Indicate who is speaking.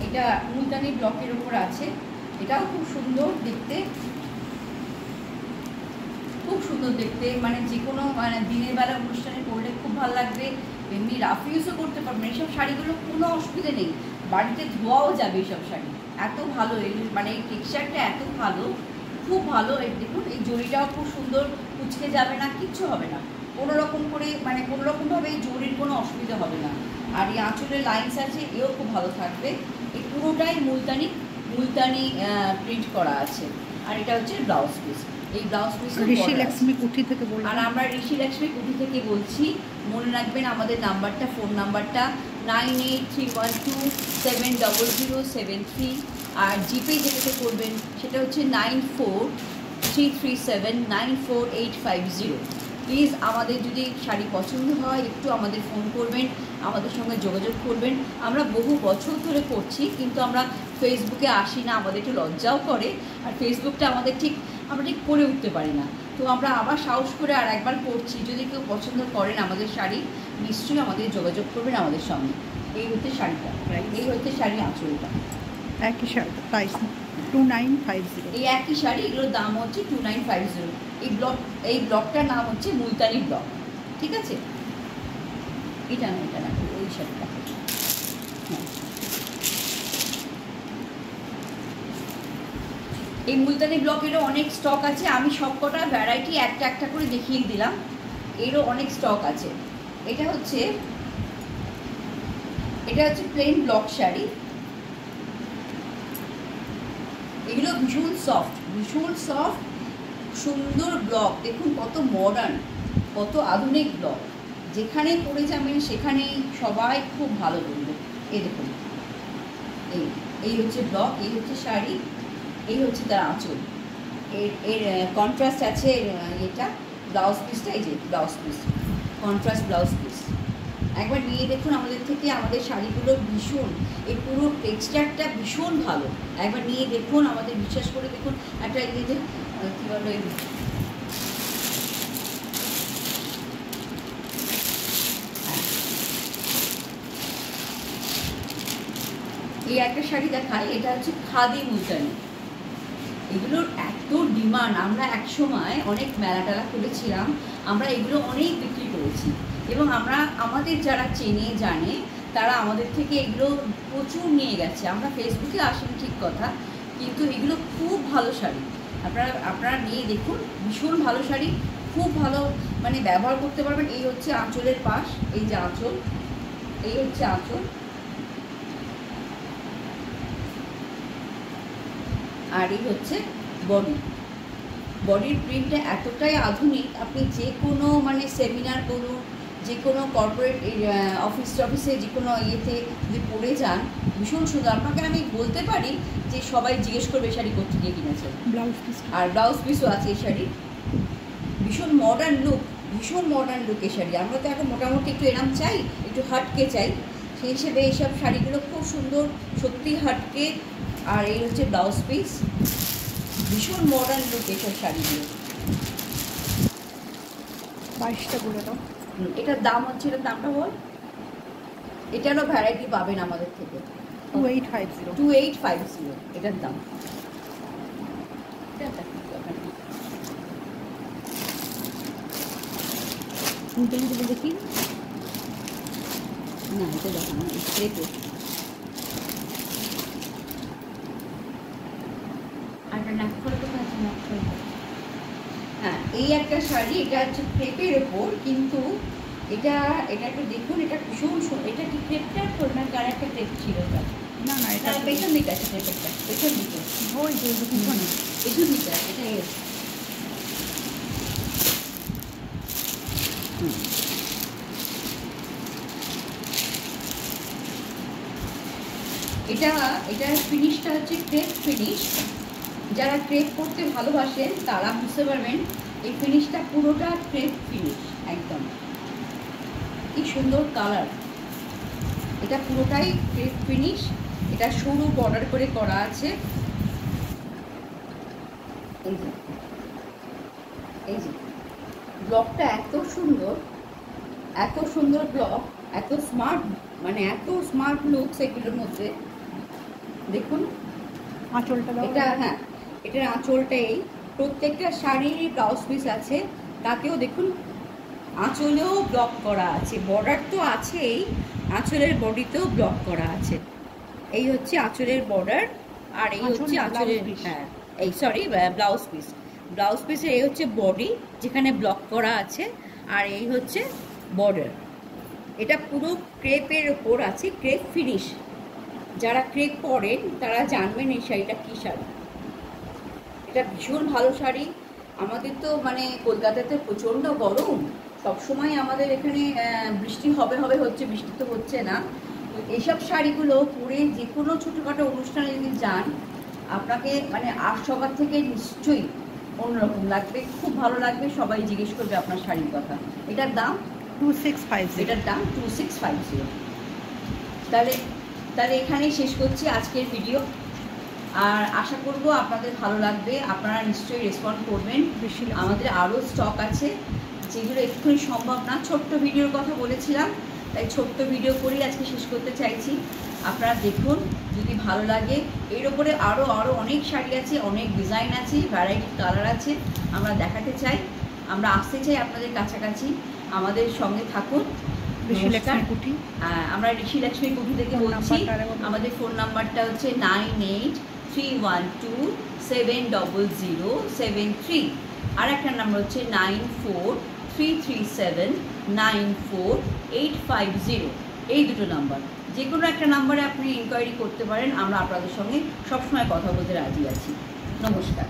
Speaker 1: এটা মুলতানি ব্লকের উপর আছে। এটাও খুব সুন্দর দেখতে, খুব সুন্দর দেখতে, মানে যে কোনো মানে দিনের বেলা অনুষ্ঠানে পরলে খুব ভালো লাগবে। এমনি রাফ ইউজও করতে পারবেন। এইসব শাড়িগুলো কোনো অসুবিধা নেই, বাড়িতে ধোয়াও যাবে এইসব শাড়ি। এত ভালো মানে এই টেক্সচারটা এত ভালো, খুব ভালো। এই দেখুন এই জরিটাও খুব সুন্দর, কুচকে যাবে না, কিচ্ছু হবে না কোনো রকম করে, মানে কোনো রকমভাবে এই জরির কোনো অসুবিধা হবে না। আর এই আঁচলের লাইন্স আছে, এও খুব ভালো থাকবে। এই পুরোটাই মুলতানি প্রিন্ট করা আছে। আর এটা হচ্ছে ব্লাউজ পিস। এই ব্লাউজ পিস
Speaker 2: ঋষি লক্ষ্মী কুঠি থেকে বলছি।
Speaker 1: আর আমরা ঋষি লক্ষ্মী কুঠি থেকে বলছি। মনে রাখবেন আমাদের নাম্বারটা, ফোন নাম্বারটা 9831270073। আর জিপে যেটাতে করবেন সেটা হচ্ছে 9433794850। প্লিজ আমাদের যদি শাড়ি পছন্দ হয় একটু আমাদের ফোন করবেন, আমাদের সঙ্গে যোগাযোগ করবেন। আমরা বহু বছর ধরে করছি, কিন্তু আমরা ফেসবুকে আসি না, আমাদের একটু লজ্জাও করে। আর ফেসবুকটা আমরা ঠিক করে উঠতে পারি না। তো আমরা আবার সাহস করে আর একবার করছি। যদি কেউ পছন্দ করেন আমাদের শাড়ি, নিশ্চয়ই আমাদের যোগাযোগ করবেন আমাদের সঙ্গে। এই হচ্ছে শাড়িটা, এই হচ্ছে শাড়ির আঁচলটা।
Speaker 2: একই শাড়ি প্রাইস 2950।
Speaker 1: এই একই শাড়ি, এগুলোর দাম হচ্ছে 2950। এই ব্লকটার নাম হচ্ছে মুলতানি ব্লক। ঠিক আছে, এটা না ওই শাড়িটা। হ্যাঁ, এই মুলতানি ব্লকেরও অনেক স্টক আছে। আমি সবকটা ভ্যারাইটি একটা একটা করে দেখিয়ে দিলাম, এরও অনেক স্টক আছে। এটা হচ্ছে প্লেন ব্লক শাড়ি। এগুলো ভীষণ সফট সুন্দর ব্লক। দেখুন কত মডার্ন, কত আধুনিক ব্লক। যেখানে পরে যাবেন সেখানেই সবাই খুব ভালো বলবে। এই দেখুন, এই হচ্ছে ব্লক, এই হচ্ছে শাড়ি, এই হচ্ছে তার আঁচল। এর কন্ট্রাস্ট আছে। এটা ব্লাউজ পিসটা, এই যে blouse piece, contrast blouse piece. একবার নিয়ে দেখুন আমাদের থেকে। আমাদের শাড়িগুলো ভীষণ, এই পুরো টেক্সচারটা ভীষণ ভালো। একবার নিয়ে দেখুন, আমাদের বিশ্বাস করে দেখুন। একটা এই যে কী বলো, এই একটা শাড়ি দেখায়, এটা হচ্ছে খাদি মুলতানি। এগুলোর এত ডিমান্ড, আমরা একসময় অনেক মেলা টেলা করেছিলাম, আমরা এগুলো অনেক বিক্রি করেছি। এবং আমাদের যারা চেনে জানে তারা আমাদের থেকে এগুলো প্রচুর নিয়ে গেছে। আমরা ফেসবুকে আসেন ঠিক কথা, কিন্তু এগুলো খুব ভালো শাড়ি। আপনারা নিয়ে দেখুন, ভীষণ ভালো শাড়ি, খুব ভালো, মানে ব্যবহার করতে পারবেন। এই হচ্ছে আঁচলের পাশ, এই যে আঁচল, এই হচ্ছে আঁচল। আর এই হচ্ছে বডির প্রিন্টটা এতটাই আধুনিক, আপনি যে কোনো মানে সেমিনার বলুন, যে কোনো কর্পোরেট অফিসে যে কোনো ইয়েতে যদি পরে যান, ভীষণ সুন্দর। আপনাকে আমি বলতে পারি যে সবাই জিজ্ঞেস করবে শাড়ি কোথেকে কিনেছে। আর ব্লাউজ পিসও আছে এই শাড়ি। ভীষণ মডার্ন লুক এই শাড়ি। আমরা তো এখন মোটামুটি একটু এরম চাই, একটু হাটকে চাই, সেই হিসেবে এইসব শাড়িগুলো খুব সুন্দর, সত্যি হাটকে। আর এই হচ্ছে ব্লাউজ পিস, ভীষণ মডার্ন লুক এইসব শাড়িগুলো।
Speaker 2: 22টা বলে দাও।
Speaker 1: এটার দাম হচ্ছে, এটার দামটা বল। এটারও ভ্যারাইটি পাবেন আমাদের থেকে। 2850 এটার দাম। দেখি না, এটা দেখো না, দেখো। হ্যাঁ, এই একটা শাড়ি, এটা হচ্ছে ক্রেপের ওপর, কিন্তু এটা একটু দেখুন, এটা ভীষণ, এটা কি ক্রেপটা না কার একটা ক্রেপ ছিল? না, এটা পেছন দিকে আছে, ক্রেপেরটা পেছন দিকে, ওই যে পেছন দিকে আছে। এটার ফিনিশটা হচ্ছে ক্রেপ ফিনিশ। যারা ক্রেপ করতে ভালোবাসেন তারা বুঝতে পারবেন, এই ফিনিশটা পুরোটা ক্রেপ ফিনিশ একদম। কি সুন্দর কালার, এটা পুরোটাই ক্রেপ ফিনিশ। এটা সরু বর্ডার করে করা আছে। এই যে ব্লকটা এত সুন্দর ব্লক, এত স্মার্ট, মানে এত স্মার্ট লুকস এগুলোর মধ্যে। দেখুন
Speaker 2: আঁচলটা দাও।
Speaker 1: এটা, হ্যাঁ এটার আঁচলটাই, প্রত্যেকটা শাড়ির ব্লাউজ পিস আছে, তাতেও দেখুন আঁচলেও ব্লক করা আছে, বর্ডার তো আছেই, আঁচলের বডিতেও ব্লক করা আছে। এই হচ্ছে আঁচলের বর্ডার, আর এই হচ্ছে আঁচলের, হ্যাঁ এই সরি ব্লাউজ পিস, ব্লাউজ পিসের এই হচ্ছে বডি যেখানে ব্লক করা আছে, আর এই হচ্ছে বর্ডার। এটা পুরো ক্রেপের ওপর আছে, ক্রেপ ফিনিশ। যারা ক্রেপ পরেন তারা জানবেন এই শাড়িটা কী শাড়ি। এটা ভীষণ ভালো শাড়ি। আমাদের তো মানে কলকাতাতে প্রচণ্ড গরম, সবসময় আমাদের এখানে বৃষ্টি হবে হবে হচ্ছে, বৃষ্টি তো হচ্ছে না। তো এইসব শাড়িগুলো পরে যে কোনো ছোটোখাটো অনুষ্ঠানে যদি যান, আপনাকে মানে আর সবার থেকে নিশ্চয়ই অন্যরকম লাগবে, খুব ভালো লাগবে, সবাই জিজ্ঞেস করবে আপনার শাড়ির কথা। এটার দাম
Speaker 2: 2650।
Speaker 1: এটার দাম 2650। তাহলে তাহলে এখানেই শেষ করছি আজকের ভিডিও, আর আশা করব আপনাদের ভালো লাগবে, আপনারা নিশ্চয়ই রেসপন্ড করবেন। আমাদের আরও স্টক আছে যেগুলো এক্ষুনি সম্ভব না, ছোট্ট ভিডিওর কথা বলেছিলাম, তাই ছোট্ট ভিডিও করেই আজকে শেষ করতে চাইছি। আপনারা দেখুন, যদি ভালো লাগে। এর ওপরে আরও অনেক শাড়ি আছে, অনেক ডিজাইন আছে, ভ্যারাইটি কালার আছে, আমরা দেখাতে চাই, আমরা আসতে চাই আপনাদের কাছাকাছি। আমাদের সঙ্গে থাকুন। আমরা ঋষি লক্ষ্মী কুঠি থেকে বলছি। আমাদের ফোন নাম্বারটা হচ্ছে 9831270073, আর একটা নাম্বার হচ্ছে 9433794850। এই দুটো নাম্বার, যে কোনো একটা নাম্বারে আপনি ইনকোয়ারি করতে পারেন, আমরা আপনাদের সঙ্গে সবসময় কথা বলতে রাজি আছি। নমস্কার।